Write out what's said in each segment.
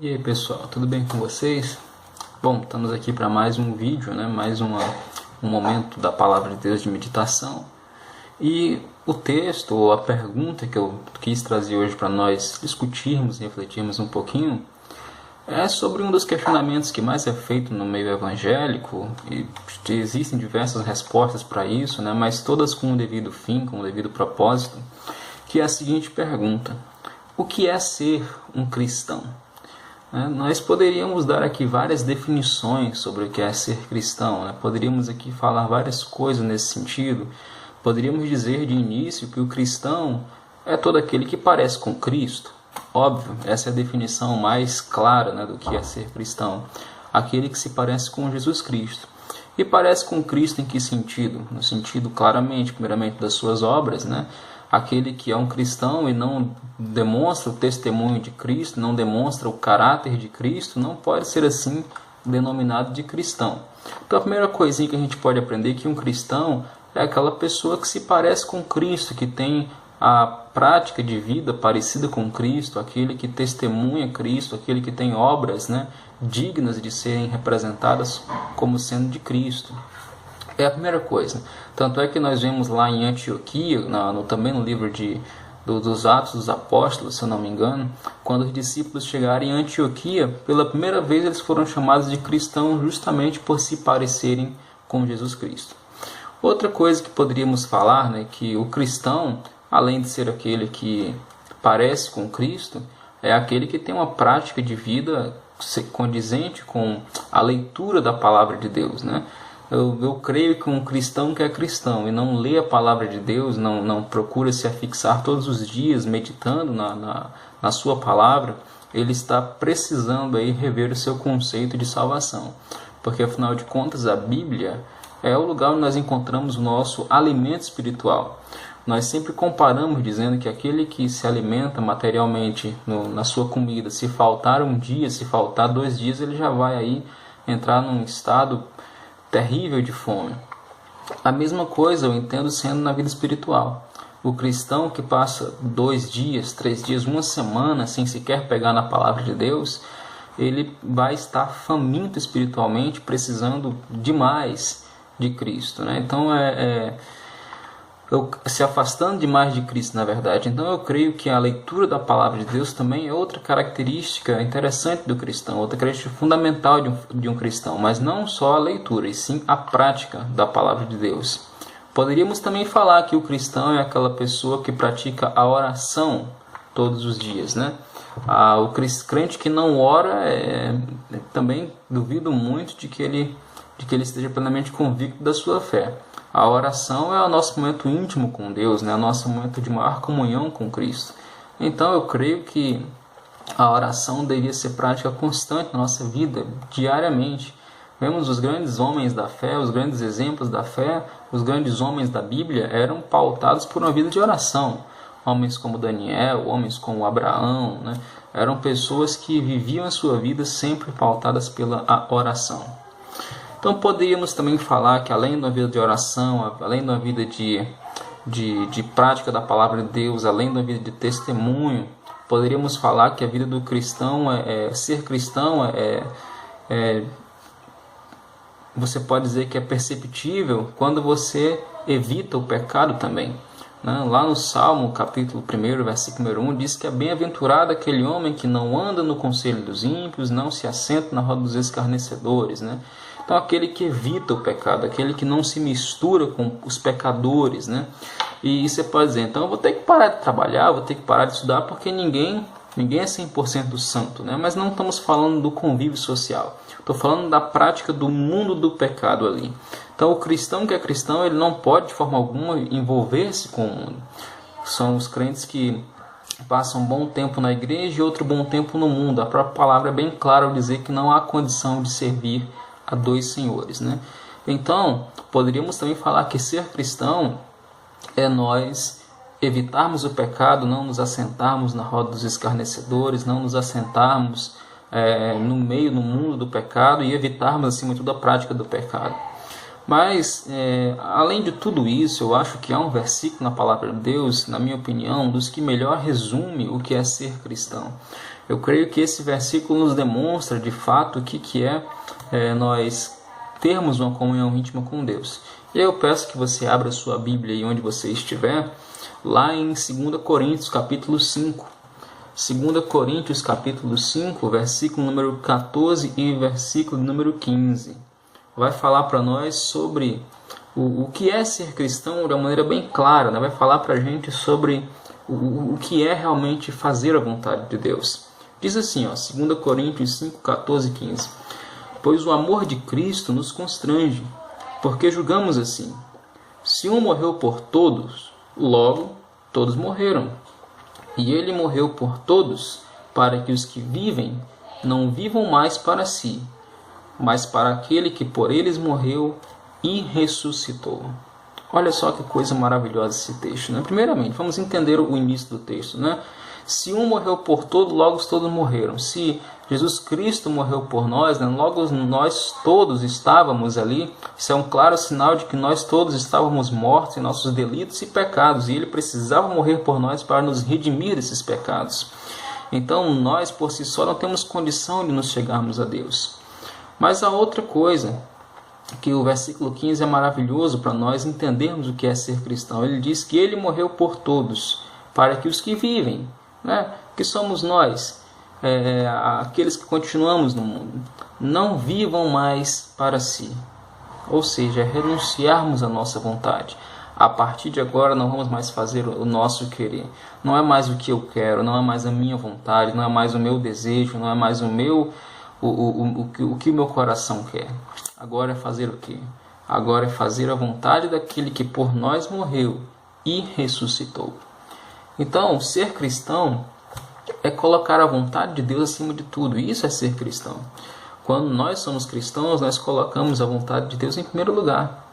E aí pessoal, tudo bem com vocês? Bom, estamos aqui para mais um vídeo, né? Um momento da Palavra de Deus de meditação. E o texto, ou a pergunta que eu quis trazer hoje para nós discutirmos e refletirmos um pouquinho, é sobre um dos questionamentos que mais é feito no meio evangélico, e existem diversas respostas para isso, né? Mas todas com o devido fim, com o devido propósito, que é a seguinte pergunta: o que é ser um cristão? Nós poderíamos dar aqui várias definições sobre o que é ser cristão, né? Poderíamos aqui falar várias coisas nesse sentido. Poderíamos dizer de início que o cristão é todo aquele que parece com Cristo. Óbvio, essa é a definição mais clara, né, do que é ser cristão. Aquele que se parece com Jesus Cristo. E parece com Cristo em que sentido? No sentido claramente, primeiramente, das suas obras, né? Aquele que é um cristão e não demonstra o testemunho de Cristo, não demonstra o caráter de Cristo, não pode ser assim denominado de cristão. Então a primeira coisinha que a gente pode aprender é que um cristão é aquela pessoa que se parece com Cristo, que tem a prática de vida parecida com Cristo, aquele que testemunha Cristo, aquele que tem obras, né, dignas de serem representadas como sendo de Cristo. É a primeira coisa. Tanto é que nós vemos lá em Antioquia, também no livro dos Atos dos Apóstolos, se eu não me engano, quando os discípulos chegaram em Antioquia, pela primeira vez eles foram chamados de cristãos justamente por se parecerem com Jesus Cristo. Outra coisa que poderíamos falar, né, que o cristão, além de ser aquele que parece com Cristo, é aquele que tem uma prática de vida condizente com a leitura da palavra de Deus, né? Eu creio que um cristão que é cristão e não lê a palavra de Deus, não procura se afixar todos os dias meditando na sua palavra, ele está precisando aí rever o seu conceito de salvação. Porque afinal de contas a Bíblia é o lugar onde nós encontramos o nosso alimento espiritual. Nós sempre comparamos dizendo que aquele que se alimenta materialmente na sua comida, se faltar um dia, se faltar 2 dias, ele já vai aí entrar num estado terrível de fome. A mesma coisa eu entendo sendo na vida espiritual. O cristão que passa 2 dias, 3 dias, 1 semana sem sequer pegar na palavra de Deus, ele vai estar faminto espiritualmente, precisando demais de Cristo, né? Então se afastando demais de Cristo, na verdade. Então eu creio que a leitura da palavra de Deus também é outra característica interessante do cristão, outra característica fundamental de um cristão, mas não só a leitura, e sim a prática da palavra de Deus. Poderíamos também falar que o cristão é aquela pessoa que pratica a oração todos os dias, né? O crente que não ora, também duvido muito de que ele esteja plenamente convicto da sua fé. A oração é o nosso momento íntimo com Deus, né? O nosso momento de maior comunhão com Cristo. Então eu creio que a oração devia ser prática constante na nossa vida, diariamente. Vemos os grandes homens da fé, os grandes exemplos da fé, os grandes homens da Bíblia eram pautados por uma vida de oração. Homens como Daniel, homens como Abraão, né? Eram pessoas que viviam a sua vida sempre pautadas pela oração. Então poderíamos também falar que além da vida de oração, além da vida de prática da palavra de Deus, além da vida de testemunho, poderíamos falar que a vida do cristão, ser cristão, você pode dizer que é perceptível quando você evita o pecado também. Lá no Salmo, capítulo 1, versículo número 1, diz que é bem-aventurado aquele homem que não anda no conselho dos ímpios, não se assenta na roda dos escarnecedores, né? Então aquele que evita o pecado, aquele que não se mistura com os pecadores, né? E você pode dizer, então eu vou ter que parar de trabalhar, vou ter que parar de estudar, porque ninguém é 100% santo, né? Mas não estamos falando do convívio social. Estou falando da prática do mundo do pecado ali. Então o cristão que é cristão, ele não pode de forma alguma envolver-se com o mundo. São os crentes que passam um bom tempo na igreja e outro bom tempo no mundo. A própria palavra é bem clara ao dizer que não há condição de servir a 2 senhores, né? Então, poderíamos também falar que ser cristão é nós evitarmos o pecado, não nos assentarmos na roda dos escarnecedores, não nos assentarmos no mundo do pecado e evitarmos, acima de tudo, a prática do pecado. Mas, além de tudo isso, eu acho que há um versículo na palavra de Deus, na minha opinião, dos que melhor resume o que é ser cristão. Eu creio que esse versículo nos demonstra de fato o que é nós termos uma comunhão íntima com Deus. E eu peço que você abra sua Bíblia aí onde você estiver, lá em 2 Coríntios capítulo 5. 2 Coríntios capítulo 5, versículo número 14 e versículo número 15. Vai falar para nós sobre o que é ser cristão de uma maneira bem clara, né? Vai falar para a gente sobre o que é realmente fazer a vontade de Deus. Diz assim, 2 Coríntios 5, 14 e 15. Pois o amor de Cristo nos constrange, porque julgamos assim: se um morreu por todos, logo todos morreram. E ele morreu por todos, para que os que vivem não vivam mais para si, mas para aquele que por eles morreu e ressuscitou. Olha só que coisa maravilhosa esse texto, né? Primeiramente, vamos entender o início do texto, né? Se um morreu por todos, logo todos morreram. Se Jesus Cristo morreu por nós, né? Logo nós todos estávamos ali. Isso é um claro sinal de que nós todos estávamos mortos em nossos delitos e pecados, e Ele precisava morrer por nós para nos redimir desses pecados. Então nós por si só não temos condição de nos chegarmos a Deus. Mas há outra coisa, que o versículo 15 é maravilhoso para nós entendermos o que é ser cristão. Ele diz que Ele morreu por todos, para que os que vivem, né, que somos nós, aqueles que continuamos no mundo, não vivam mais para si. Ou seja, renunciarmos à nossa vontade. A partir de agora não vamos mais fazer o nosso querer. Não é mais o que eu quero, não é mais a minha vontade, não é mais o meu desejo, não é mais o que o meu coração quer. Agora é fazer o quê? Agora é fazer a vontade daquele que por nós morreu e ressuscitou. Então, ser cristão é colocar a vontade de Deus acima de tudo. Isso é ser cristão. Quando nós somos cristãos, nós colocamos a vontade de Deus em primeiro lugar.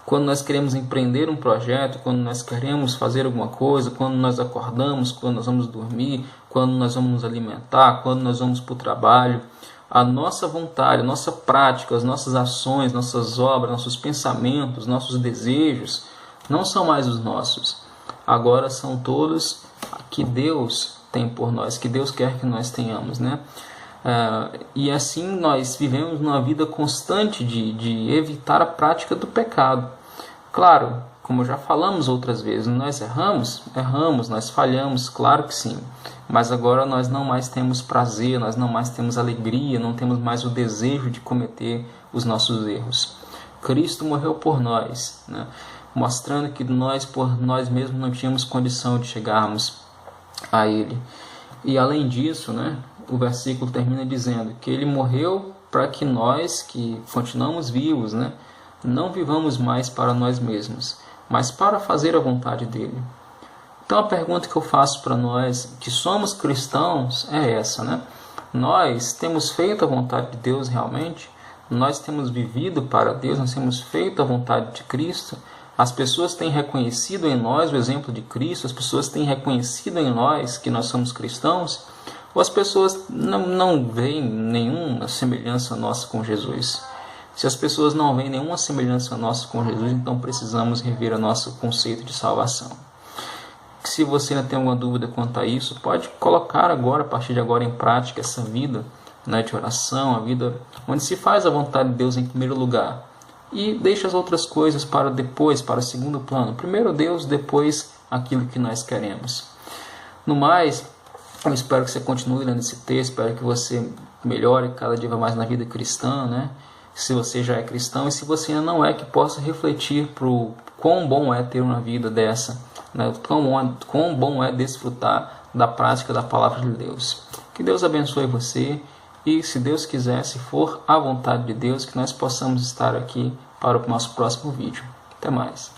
Quando nós queremos empreender um projeto, quando nós queremos fazer alguma coisa, quando nós acordamos, quando nós vamos dormir, quando nós vamos nos alimentar, quando nós vamos para o trabalho, a nossa vontade, a nossa prática, as nossas ações, nossas obras, nossos pensamentos, nossos desejos, não são mais os nossos. Agora são todos que Deus tem por nós, que Deus quer que nós tenhamos, né? E assim nós vivemos numa vida constante de evitar a prática do pecado. Claro, como já falamos outras vezes, nós erramos, nós falhamos, claro que sim. Mas agora nós não mais temos prazer, nós não mais temos alegria, não temos mais o desejo de cometer os nossos erros. Cristo morreu por nós, né? Mostrando que nós, por nós mesmos, não tínhamos condição de chegarmos a Ele. E além disso, né, o versículo termina dizendo que Ele morreu para que nós, que continuamos vivos, né, não vivamos mais para nós mesmos, mas para fazer a vontade dEle. Então a pergunta que eu faço para nós, que somos cristãos, é essa, né? Nós temos feito a vontade de Deus realmente? Nós temos vivido para Deus? Nós temos feito a vontade de Cristo? As pessoas têm reconhecido em nós o exemplo de Cristo? As pessoas têm reconhecido em nós que nós somos cristãos? Ou as pessoas não veem nenhuma semelhança nossa com Jesus? Se as pessoas não veem nenhuma semelhança nossa com Jesus, então precisamos rever o nosso conceito de salvação. Se você ainda tem alguma dúvida quanto a isso, pode colocar agora, a partir de agora, em prática essa vida, né, de oração, a vida onde se faz a vontade de Deus em primeiro lugar. E deixa as outras coisas para depois, para o segundo plano. Primeiro Deus, depois aquilo que nós queremos. No mais, eu espero que você continue lendo esse texto, espero que você melhore cada dia mais na vida cristã, né? Se você já é cristão, e se você ainda não é, que possa refletir para o quão bom é ter uma vida dessa, né? Quão bom é desfrutar da prática da palavra de Deus. Que Deus abençoe você. E se Deus quiser, se for a vontade de Deus, que nós possamos estar aqui para o nosso próximo vídeo. Até mais.